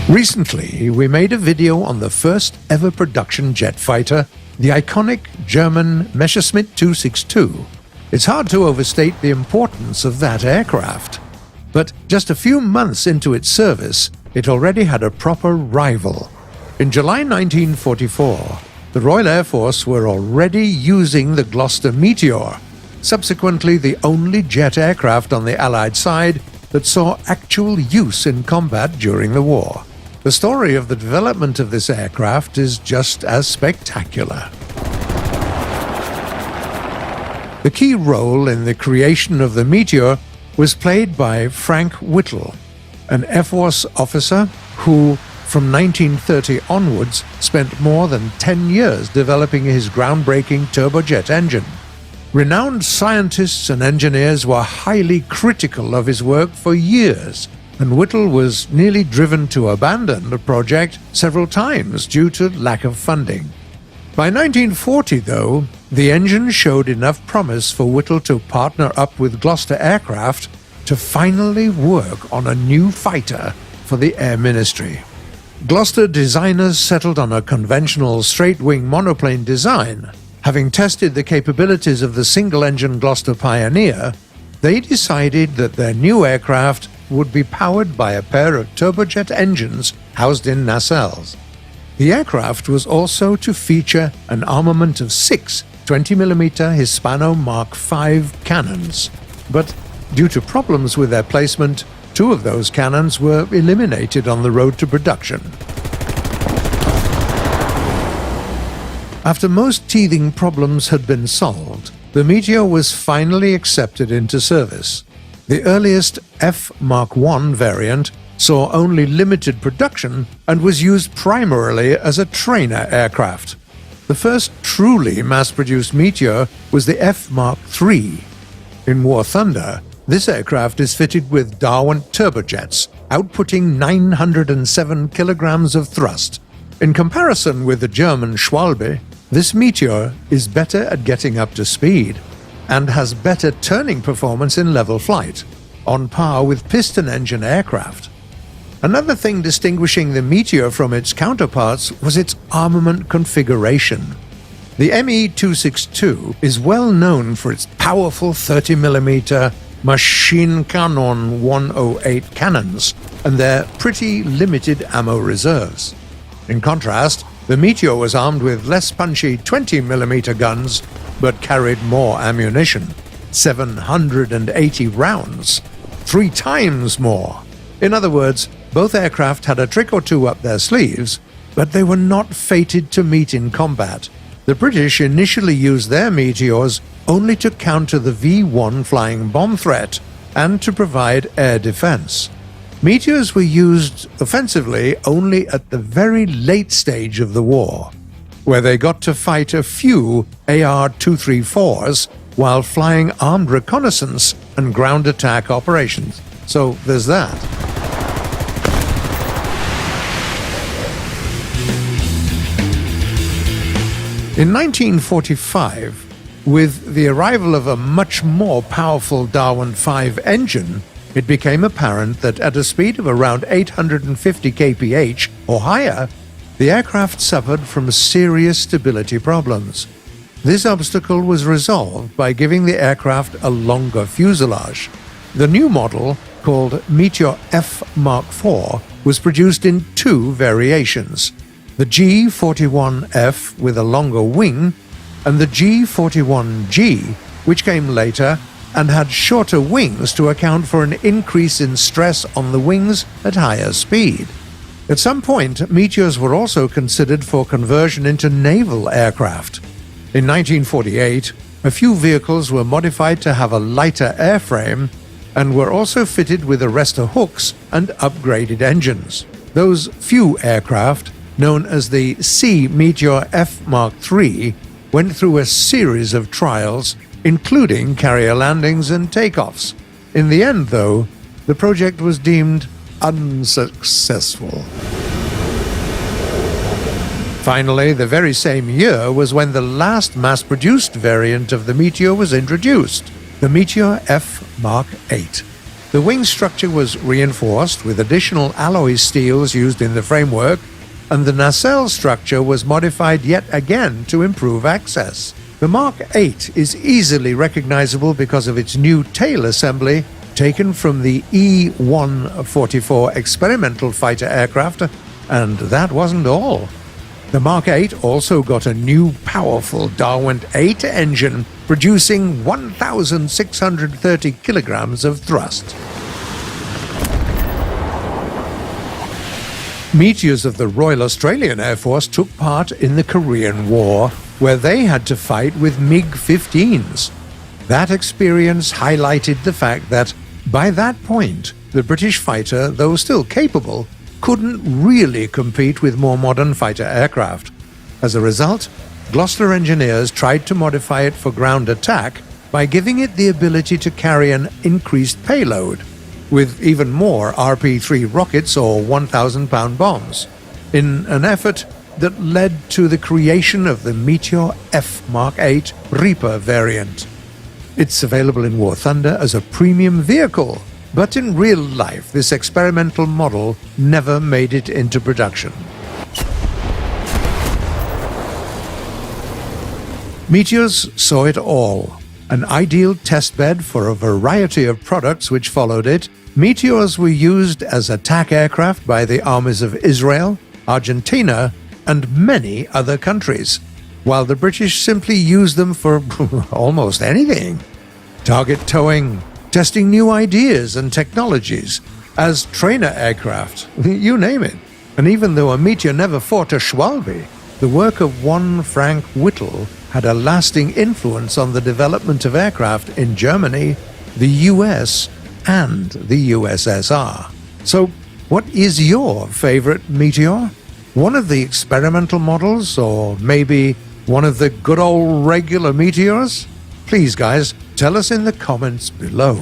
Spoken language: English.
Recently, we made a video on the first ever production jet fighter, the iconic German Messerschmitt 262. It's hard to overstate the importance of that aircraft. But just a few months into its service, it already had a proper rival. In July 1944, the Royal Air Force were already using the Gloucester Meteor, subsequently the only jet aircraft on the Allied side that saw actual use in combat during the war. The story of the development of this aircraft is just as spectacular. The key role in the creation of the Meteor was played by Frank Whittle, an Air Force officer who, from 1930 onwards, spent more than 10 years developing his groundbreaking turbojet engine. Renowned scientists and engineers were highly critical of his work for years, and Whittle was nearly driven to abandon the project several times due to lack of funding. By 1940, though, the engine showed enough promise for Whittle to partner up with Gloucester Aircraft to finally work on a new fighter for the Air Ministry. Gloucester designers settled on a conventional straight-wing monoplane design. Having tested the capabilities of the single-engine Gloucester Pioneer, they decided that their new aircraft would be powered by a pair of turbojet engines housed in nacelles. The aircraft was also to feature an armament of 6 20mm Hispano Mark V cannons, but due to problems with their placement, 2 of those cannons were eliminated on the road to production. After most teething problems had been solved, the Meteor was finally accepted into service. The earliest F Mach I variant saw only limited production and was used primarily as a trainer aircraft. The first truly mass-produced Meteor was the F Mach III. In War Thunder, this aircraft is fitted with Darwin turbojets, outputting 907 kilograms of thrust. In comparison with the German Schwalbe, this Meteor is better at getting up to speed and has better turning performance in level flight, on par with piston-engine aircraft. Another thing distinguishing the Meteor from its counterparts was its armament configuration. The Me-262 is well known for its powerful 30mm Maschinenkanon 108 cannons and their pretty limited ammo reserves. In contrast, the Meteor was armed with less punchy 20mm guns but carried more ammunition, 780 rounds, 3 times more. In other words, both aircraft had a trick or two up their sleeves, but they were not fated to meet in combat. The British initially used their Meteors only to counter the V-1 flying bomb threat and to provide air defense. Meteors were used offensively only at the very late stage of the war, where they got to fight a few AR-234s while flying armed reconnaissance and ground attack operations. So there's that. In 1945, with the arrival of a much more powerful Darwin V engine, it became apparent that at a speed of around 850 kph or higher, the aircraft suffered from serious stability problems. This obstacle was resolved by giving the aircraft a longer fuselage. The new model, called Meteor F Mach IV, was produced in 2 variations: the G41F with a longer wing, and the G41G, which came later and had shorter wings to account for an increase in stress on the wings at higher speed. At some point, Meteors were also considered for conversion into naval aircraft. In 1948, a few vehicles were modified to have a lighter airframe and were also fitted with arrestor hooks and upgraded engines. Those few aircraft, known as the C Meteor F Mach III, went through a series of trials, including carrier landings and takeoffs. In the end, though, the project was deemed unsuccessful. Finally, the very same year was when the last mass-produced variant of the Meteor was introduced, the Meteor F Mach VIII. The wing structure was reinforced with additional alloy steels used in the framework, and the nacelle structure was modified yet again to improve access. The Mark 8 is easily recognizable because of its new tail assembly taken from the E-144 experimental fighter aircraft, and that wasn't all. The Mark 8 also got a new powerful Darwin 8 engine, producing 1,630 kilograms of thrust. Meteors of the Royal Australian Air Force took part in the Korean War, where they had to fight with MiG-15s. That experience highlighted the fact that, by that point, the British fighter, though still capable, couldn't really compete with more modern fighter aircraft. As a result, Gloucester engineers tried to modify it for ground attack by giving it the ability to carry an increased payload, with even more RP-3 rockets or 1,000-pound bombs, in an effort that led to the creation of the Meteor F Mach 8 Reaper variant. It's available in War Thunder as a premium vehicle, but in real life this experimental model never made it into production. Meteors saw it all. An ideal testbed for a variety of products which followed it, Meteors were used as attack aircraft by the armies of Israel, Argentina, and many other countries, while the British simply used them for almost anything. Target towing, testing new ideas and technologies, as trainer aircraft, you name it. And even though a Meteor never fought a Schwalbe, the work of one Frank Whittle had a lasting influence on the development of aircraft in Germany, the US, and the USSR. So, what is your favorite Meteor? One of the experimental models, or maybe one of the good old regular Meteors? Please, guys, tell us in the comments below.